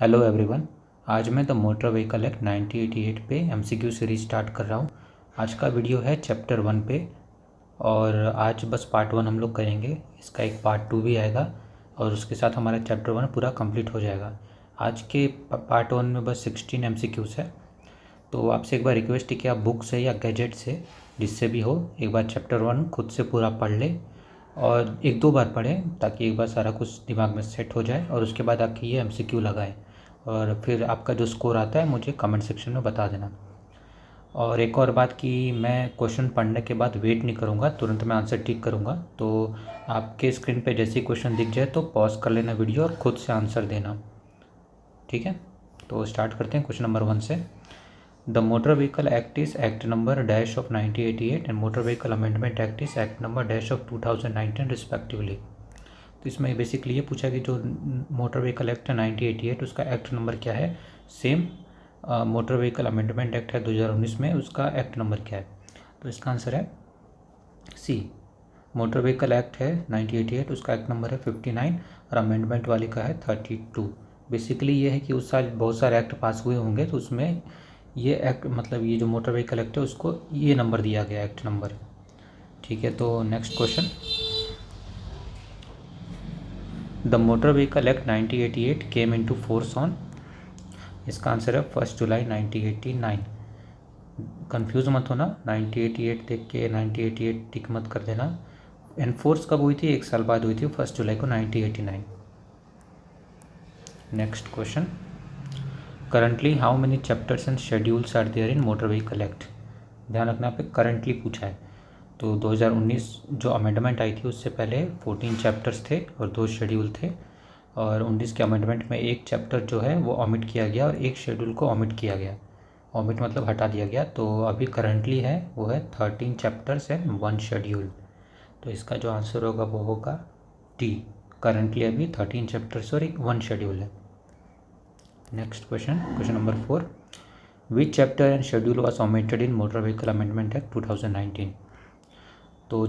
Hello everyone. आज मैं the motor vehicle act 1988 पे एमसीक्यू सीरीज स्टार्ट कर रहा हूँ। आज का वीडियो है चैप्टर 1 पे और आज बस पार्ट 1 हम लोग करेंगे। इसका एक पार्ट 2 भी आएगा और उसके साथ हमारा चैप्टर 1 पूरा कंप्लीट हो जाएगा। आज के पार्ट 1 में बस 16 एमसीक्यूज़ है। तो आपसे एक बार रिक्वेस्ट है कि आप बुक से या गैजेट से जिससे भी हो एक बार चैप्टर 1 खुद से पूरा पढ़ लें और एक दो बार पढ़ें ताकि एक बार सारा कुछ दिमाग में सेट हो जाए और उसके बाद आके ये एमसीक्यू लगाएं और फिर आपका जो स्कोर आता है मुझे कमेंट सेक्शन में बता देना। और एक और बात कि मैं क्वेश्चन पढ़ने के बाद वेट नहीं करूँगा, तुरंत मैं आंसर टिक करूँगा। तो आपके स्क्रीन पे जैसे ही क्वेश्चन दिख जाए तो पॉज कर लेना वीडियो और ख़ुद से आंसर देना, ठीक है। तो स्टार्ट करते हैं क्वेश्चन नंबर 1 से। The motor vehicle act is act number dash of 1988 and motor vehicle amendment act is act number dash of 2019 respectively. तो इसमें बेसिकली ये पूछा कि जो मोटर व्हीकल एक्ट है 1988 उसका एक्ट नंबर क्या है। Same motor vehicle amendment act है 2019 में, उसका एक्ट नंबर क्या है। तो इसका आंसर है सी। मोटर व्हीकल एक्ट है 1988, उसका एक्ट नंबर है 59 और अमेंडमेंट वाले का है 32। बेसिकली ये है कि उस साल बहुत सारे एक्ट पास हुए होंगे तो उसमें ये एक्ट मतलब ये जो मोटर व्हीकल एक्ट है उसको ये नंबर दिया गया, एक्ट नंबर, ठीक है। तो next question. The motor vehicle act 1988 came into force on. इसका आंसर है 1 जुलाई 1989। कंफ्यूज मत होना, 1988 देख के 1988 टिक मत कर देना। एनफोर्स कब हुई थी? 1 साल बाद हुई थी, 1 जुलाई को 1989। Next question. Currently how many chapters and schedules are there in motor vehicle act. ध्यान रखना पे करंटली पूछा है। तो 2019 जो अमेंडमेंट आई थी उससे पहले 14 चैप्टर्स थे और 2 शेड्यूल थे और 19 के अमेंडमेंट में एक चैप्टर जो है वो ओमिट किया गया और एक शेड्यूल को ओमिट किया गया। ओमिट मतलब हटा दिया गया। तो अभी करंटली है वो है 13 चैप्टर्स एंड 1 शेड्यूल। तो इसका जो आंसर होगा वो होगा डी। करंटली अभी 13 चैप्टर्स और 1 शेड्यूल है। Next question, question number 4। Which chapter and schedule was omitted in motor vehicle amendment act 2019। तो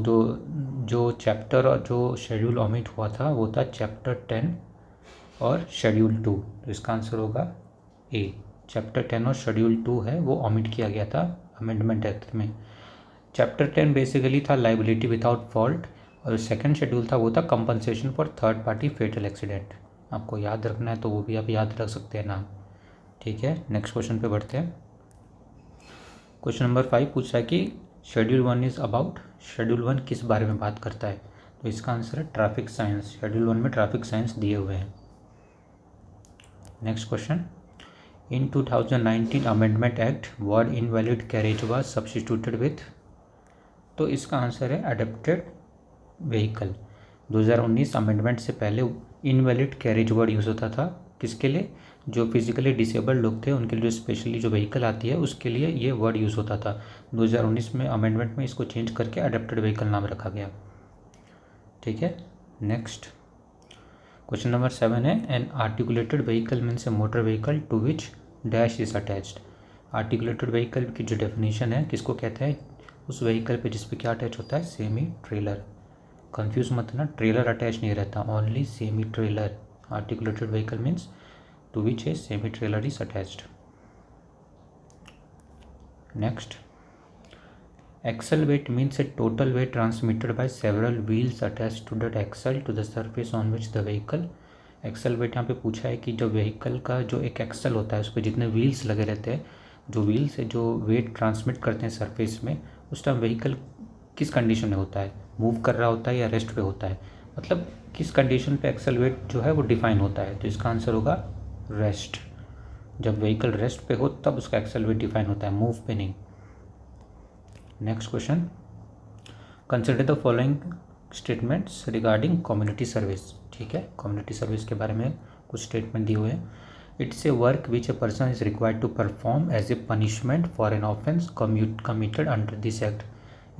जो चैप्टर और जो शेड्यूल ओमिट हुआ था वो था चैप्टर 10 और शेड्यूल 2। तो इसका आंसर होगा ए। चैप्टर 10 और शेड्यूल 2 है वो ओमिट किया गया था अमेंडमेंट एक्ट में। चैप्टर 10 बेसिकली था लाइबिलिटी विदाउट फॉल्ट और सेकंड शेड्यूल था वो था compensation for third party fatal accident. आपको याद रखना है तो वो भी आप याद रख सकते हैं नाम, ठीक है। नेक्स्ट क्वेश्चन पे बढ़ते हैं। क्वेश्चन नंबर 5 पूछा है कि शेड्यूल 1 इज़ अबाउट। शेड्यूल 1 किस बारे में बात करता है? तो इसका आंसर है ट्रैफिक साइंस। शेड्यूल 1 में ट्रैफिक साइंस दिए हुए हैं। Next question. In 2019 amendment act word invalid carriage was substituted with. तो इसका आंसर है अडेप्टेड व्हीकल। 2019 अमेंडमेंट से पहले इनवैलिड कैरेज वर्ड यूज़ होता था किसके लिए? जो फिजिकली डिसेबल्ड लोग थे उनके लिए, जो स्पेशली जो व्हीकल आती है उसके लिए ये वर्ड यूज़ होता था। 2019 में अमेंडमेंट में इसको चेंज करके अडेप्टेड व्हीकल नाम रखा गया, ठीक है। नेक्स्ट क्वेश्चन नंबर 7 है an articulated vehicle means a motor vehicle to which dash is attached. Articulated vehicle की जो डेफिनेशन है किसको कहते हैं? उस व्हीकल पे जिस पे क्या अटैच होता है? Semi trailer. कंफ्यूज मत ना, ट्रेलर अटैच नहीं रहता, only semi trailer. Articulated vehicle means to which a semi trailer is attached. Next, axle weight means a total weight transmitted by several wheels attached to that axle to the surface on which the vehicle. Axle weight यहाँ पे पूछा है कि जो vehicle का जो एक axle होता है उस पर जितने व्हील्स लगे रहते हैं, जो व्हील्स है जो वेट ट्रांसमिट करते हैं सरफेस में, उस टाइम व्हीकल किस कंडीशन में होता है? मूव कर रहा होता है या रेस्ट पे होता है? मतलब किस कंडीशन पे एक्सल वेट जो है वो डिफाइन होता है। तो इसका आंसर होगा रेस्ट। जब व्हीकल रेस्ट पे हो तब उसका एक्सल वेट डिफाइन होता है, मूव पे नहीं। Next question. Consider the following statements regarding community service, ठीक है। कम्युनिटी सर्विस के बारे में कुछ स्टेटमेंट दिए हुए हैं। It's a work which a person is required to perform as a punishment for an offence committed under this act.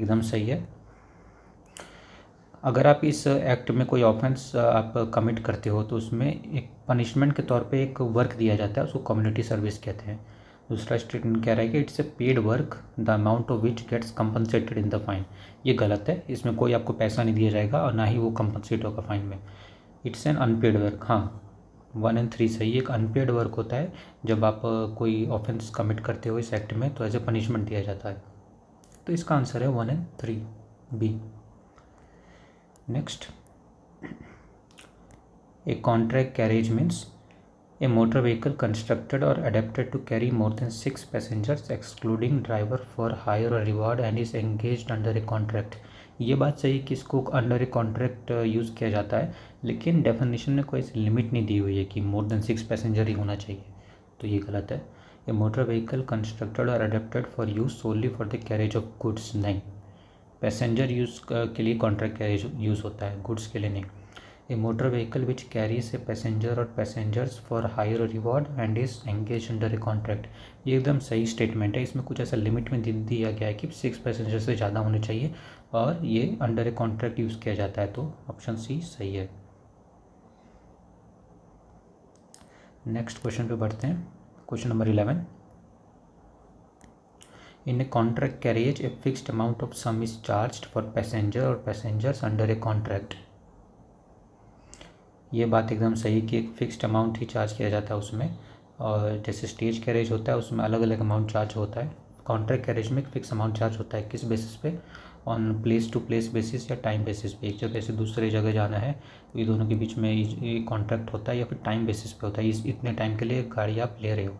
एकदम सही है। अगर आप इस एक्ट में कोई ऑफेंस आप कमिट करते हो तो उसमें एक पनिशमेंट के तौर पे एक वर्क दिया जाता है, उसको कम्युनिटी सर्विस कहते हैं। दूसरा स्टेटमेंट कह रहा है कि it's a paid work the amount of which gets compensated in the fine. ये गलत है, इसमें कोई आपको पैसा नहीं दिया जाएगा और ना ही वो कंपनसेट होगा फाइन में। It's an unpaid work. हाँ, 1 और 3 सही। एक अनपेड वर्क होता है जब आप कोई ऑफेंस कमिट करते हो इस एक्ट में तो एज ए पनिशमेंट दिया जाता है। तो इसका आंसर है 1 और 3 B. Next, a contract carriage means a motor vehicle constructed और adapted to carry more than 6 passengers excluding driver for hire और reward and is engaged under a contract. ये बात सही कि इसको अंडर ए कॉन्ट्रैक्ट यूज़ किया जाता है, लेकिन डेफिनेशन में कोई लिमिट नहीं दी हुई है कि मोर देन 6 पैसेंजर ही होना चाहिए, तो ये गलत है। ए मोटर व्हीकल कंस्ट्रक्टेड और adapted for use solely for the carriage of goods, नहीं, पैसेंजर यूज़ के लिए कॉन्ट्रैक्ट कैरेज यूज़ होता है, गुड्स के लिए नहीं। A motor vehicle which carries a passenger और पैसेंजर्स फॉर हायर और reward and is engage under a contract, ये एकदम सही स्टेटमेंट है। इसमें कुछ ऐसा लिमिट में दिया गया है कि 6 पैसेंजर से ज़्यादा होने चाहिए और ये अंडर ए कॉन्ट्रैक्ट यूज़ किया जाता है, तो ऑप्शन सी सही है। नेक्स्ट क्वेश्चन पे बढ़ते हैं। Question number 11, in A contract carriage a fixed amount of some is charged for passenger और पैसेंजर्स अंडर ए कॉन्ट्रैक्ट। ये बात एकदम सही कि एक फ़िक्स्ड अमाउंट ही चार्ज किया जाता है उसमें, और जैसे स्टेज कैरेज होता है उसमें अलग अलग अमाउंट चार्ज होता है। कॉन्ट्रैक्ट कैरेज में एक फ़िक्स अमाउंट चार्ज होता है, किस बेसिस पे, on place to place basis या टाइम बेसिस पे। एक जगह से दूसरे जगह जाना है तो ये दोनों के बीच में ये कॉन्ट्रैक्ट होता है, या फिर टाइम बेसिस पे होता है, इतने टाइम के लिए गाड़ी आप ले रहे हो,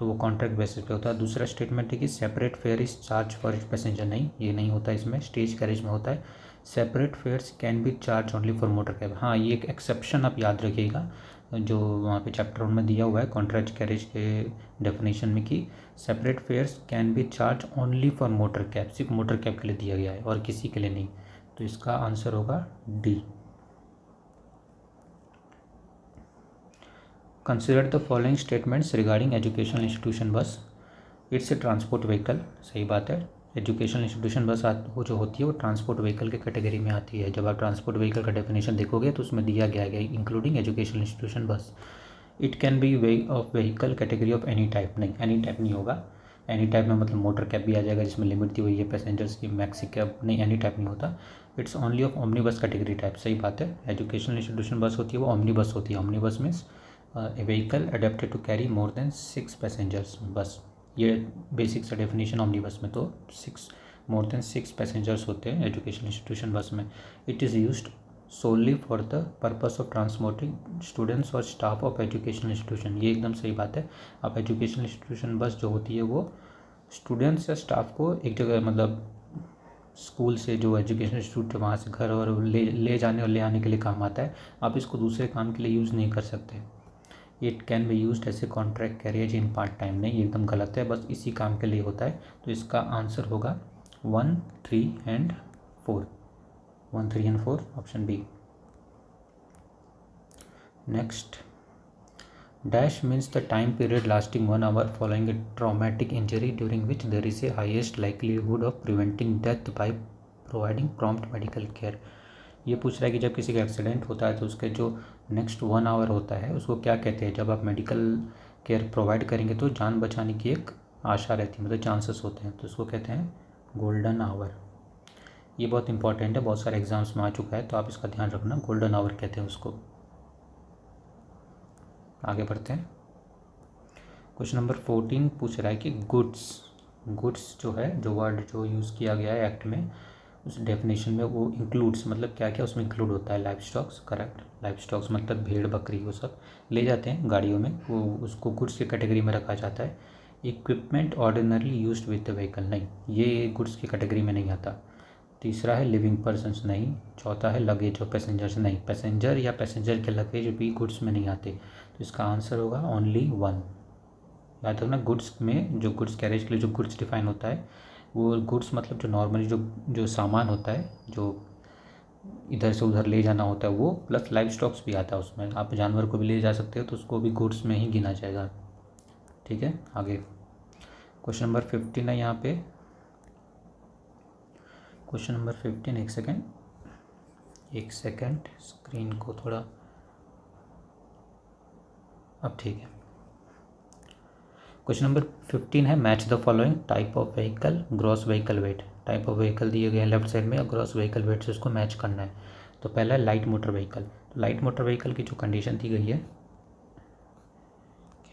तो वो कॉन्ट्रैक्ट बेसिस पे होता है। दूसरा स्टेटमेंट है कि separate fair is charge for each passenger, नहीं, ये नहीं होता इसमें, स्टेज कैरेज में होता है। Separate fares can be charge only for motor cab, हाँ, ये एक एक्सेप्शन आप याद रखिएगा जो वहाँ पे चैप्टर 1 में दिया हुआ है कॉन्ट्रैक्ट कैरेज के डेफिनेशन में, कि separate fares can be charge only for motor cab, सिर्फ मोटर कैब के लिए दिया गया है और किसी के लिए नहीं, तो इसका आंसर होगा D. Consider the following statements regarding educational institution बस, इट्स ए ट्रांसपोर्ट व्हीकल, सही बात है। एजुकेशनल इंस्टीट्यूशन बस वो जो होती है वो ट्रांसपोर्ट व्हीकल के कैटेगरी में आती है। जब आप ट्रांसपोर्ट व्हीकल का डेफिनेशन देखोगे तो उसमें दिया गया है इंक्लूडिंग एजुकेशनल इंस्टीट्यूशन बस। It can B way of vehicle category of any type, नहीं, एनी टाइप नहीं होगा। एनी टाइप में मतलब मोटर कैब भी आ जाएगा जिसमें लिमिट दी हुई है पैसेंजर्स की, मैक्सी कैब नहीं, एनी टाइप नहीं होता। इट्स ओनली ऑफ ओमनी बस कैटेगरी टाइप, सही बात है। एजुकेशनल इंस्टीट्यूशन बस होती है वो ओमनी बस होती है। Omnibus means a vehicle adapted to carry more than 6 passengers, बस ये बेसिक सा डेफिनेशन ओमनी बस में, तो 6 मोर देन 6 पैसेंजर्स होते हैं एजुकेशन इंस्टीट्यूशन बस में। It is used solely for the purpose of transporting students और स्टाफ ऑफ एजुकेशनल इंस्टीट्यूशन, ये एकदम सही बात है। आप एजुकेशनल इंस्टीट्यूशन बस जो होती है वो स्टूडेंट्स या स्टाफ को एक जगह मतलब स्कूल से जो एजुकेशनल इंस्टीट्यूट है वहाँ से घर और ले जाने और ले आने के लिए काम आता है। आप इसको दूसरे काम के लिए यूज़ नहीं कर सकते। It can be used as a contract carrier in part time, नहीं, एकदम गलत है, बस इसी काम के लिए होता है। तो इसका आंसर होगा 1, 3 and 4, 1, 3 and 4, option B. Next, dash means the time period lasting 1 hour following a traumatic injury during which there is a highest likelihood of preventing death by providing prompt medical care. ये पूछ रहा है कि जब किसी का accident होता है तो उसके जो नेक्स्ट 1 आवर होता है उसको क्या कहते हैं। जब आप मेडिकल केयर प्रोवाइड करेंगे तो जान बचाने की एक आशा रहती है, मतलब चांसेस होते हैं, तो उसको कहते हैं गोल्डन आवर। ये बहुत इंपॉर्टेंट है, बहुत सारे एग्जाम्स में आ चुका है, तो आप इसका ध्यान रखना, गोल्डन आवर कहते हैं उसको। आगे बढ़ते हैं। क्वेश्चन नंबर 14 पूछ रहा है कि गुड्स जो है, जो वर्ड जो यूज़ किया गया है एक्ट में उस डेफिनेशन में वो इंक्लूड्स, मतलब क्या क्या उसमें इंक्लूड होता है। Life stocks, correct, life stocks मतलब भेड़ बकरी वो सब ले जाते हैं गाड़ियों में, वो उसको गुड्स की कैटेगरी में रखा जाता है। Equipment ordinarily used with the vehicle, नहीं, ये गुड्स की कैटेगरी में नहीं आता। तीसरा है लिविंग पर्सनस, नहीं। चौथा है लगेज और पैसेंजर्स, नहीं, पैसेंजर या पैसेंजर के लगेज भी गुड्स में नहीं आते, तो इसका आंसर होगा ओनली 1। याद रखना, गुड्स में जो गुड्स कैरेज के लिए जो गुड्स डिफाइन होता है वो गुड्स मतलब जो नॉर्मली जो सामान होता है जो इधर से उधर ले जाना होता है वो, प्लस लाइफ स्टॉक्स भी आता है उसमें। आप जानवर को भी ले जा सकते हो तो उसको भी गुड्स में ही गिना जाएगा, ठीक है। आगे क्वेश्चन नंबर 15 है यहाँ पे। क्वेश्चन नंबर 15, एक सेकेंड स्क्रीन को थोड़ा, अब ठीक है। क्वेश्चन नंबर 15 है match the following type of vehicle gross vehicle wait. Type of vehicle दिए गए हैं लेफ्ट साइड में, और ग्रॉस व्हीकल वेट से उसको मैच करना है। तो पहला है लाइट मोटर व्हीकल। तो लाइट मोटर व्हीकल की जो कंडीशन दी गई है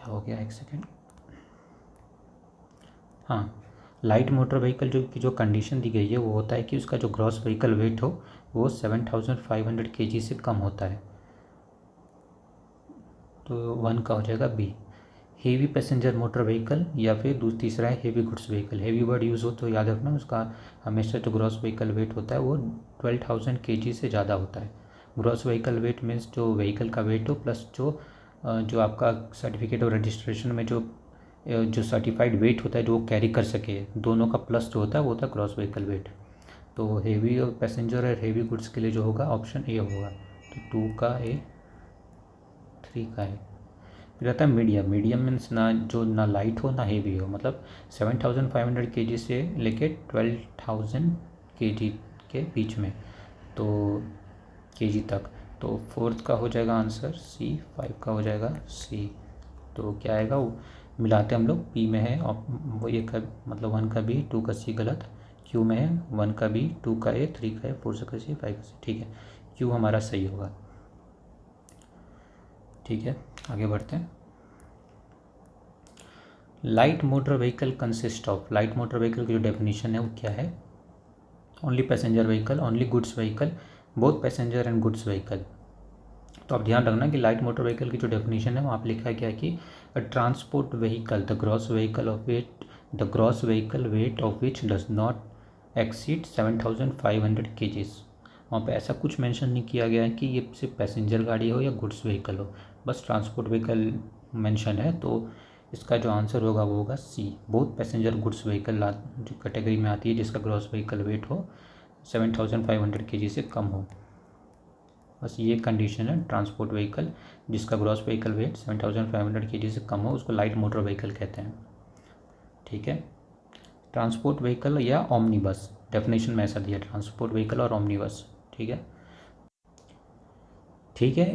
क्या हो गया, एक सेकेंड। हाँ, लाइट मोटर व्हीकल जो कंडीशन दी गई है वो होता है कि उसका जो ग्रॉस व्हीकल वेट हो वो 7500 kg से कम होता है। तो 1 का हो जाएगा B. Heavy passenger motor vehicle या फिर तीसरा है heavy goods vehicle. Heavy word use हो तो याद रखना उसका हमेशा जो ग्रॉस व्हीकल वेट होता है वो 12,000 kg से ज़्यादा होता है। ग्रॉस व्हीकल वेट मीन्स जो व्हीकल का वेट हो प्लस जो आपका सर्टिफिकेट और रजिस्ट्रेशन में जो सर्टिफाइड वेट होता है जो वो कैरी कर सके, दोनों का प्लस जो होता है वो होता है ग्रॉस व्हीकल वेट। तो हेवी पैसेंजर और हेवी गुड्स के लिए जो होगा ऑप्शन ए होगा। तो 2 का ए, 3 का ए। फिर आता है मीडियम। मीडियम मीन्स ना लाइट हो ना हेवी हो, मतलब 7500 kg से लेके 12,000 kg के बीच में, तो kg तक। तो 4th का हो जाएगा आंसर सी, 5 का हो जाएगा सी। तो क्या आएगा, वो मिलाते हम लोग, पी में है और वो ये का मतलब 1 का बी, 2 का सी गलत, क्यू में है 1 का बी, 2 का ए, 3 का ए, 4 का सी, 5 का सी। ठीक है, क्यू हमारा सही होगा। ठीक है, आगे बढ़ते हैं। Light motor vehicle consist of. Light motor vehicle की जो डेफिनेशन है वो क्या है, only passenger vehicle, only goods vehicle, both passenger and goods vehicle. तो आप ध्यान रखना कि लाइट मोटर व्हीकल की जो डेफिनेशन है वहाँ पे लिखा गया है कि अ transport vehicle the gross vehicle weight of which does not exceed 7500 kgs। वहाँ पे ऐसा कुछ मेंशन नहीं किया गया है कि ये सिर्फ पैसेंजर गाड़ी हो या गुड्स व्हीकल हो, बस ट्रांसपोर्ट व्हीकल मेंशन है। तो इसका जो आंसर होगा वो होगा सी, बोथ पैसेंजर गुड्स व्हीकल जो कैटेगरी में आती है जिसका ग्रॉस व्हीकल वेट हो 7500 kg से कम हो। बस ये कंडीशन है, ट्रांसपोर्ट व्हीकल जिसका ग्रॉस व्हीकल वेट 7500 kg से कम हो उसको लाइट मोटर व्हीकल कहते हैं। ठीक है, ट्रांसपोर्ट व्हीकल या ओमनीबस, डेफिनेशन में ऐसा दिया, ट्रांसपोर्ट व्हीकल और ओमनीबस। ठीक है, ठीक है।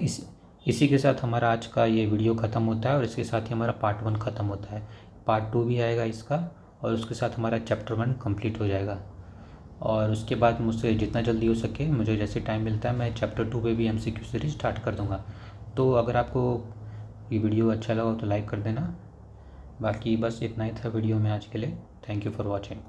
इसी के साथ हमारा आज का ये वीडियो ख़त्म होता है और इसके साथ ही हमारा पार्ट 1 ख़त्म होता है। पार्ट 2 भी आएगा इसका और उसके साथ हमारा चैप्टर 1 कंप्लीट हो जाएगा। और उसके बाद मुझसे जितना जल्दी हो सके, मुझे जैसे टाइम मिलता है, मैं चैप्टर 2 पे भी MCQ सीरीज स्टार्ट कर दूँगा। तो अगर आपको ये वीडियो अच्छा लगा तो लाइक कर देना। बाकी बस इतना ही था वीडियो में आज के लिए। Thank you for watching.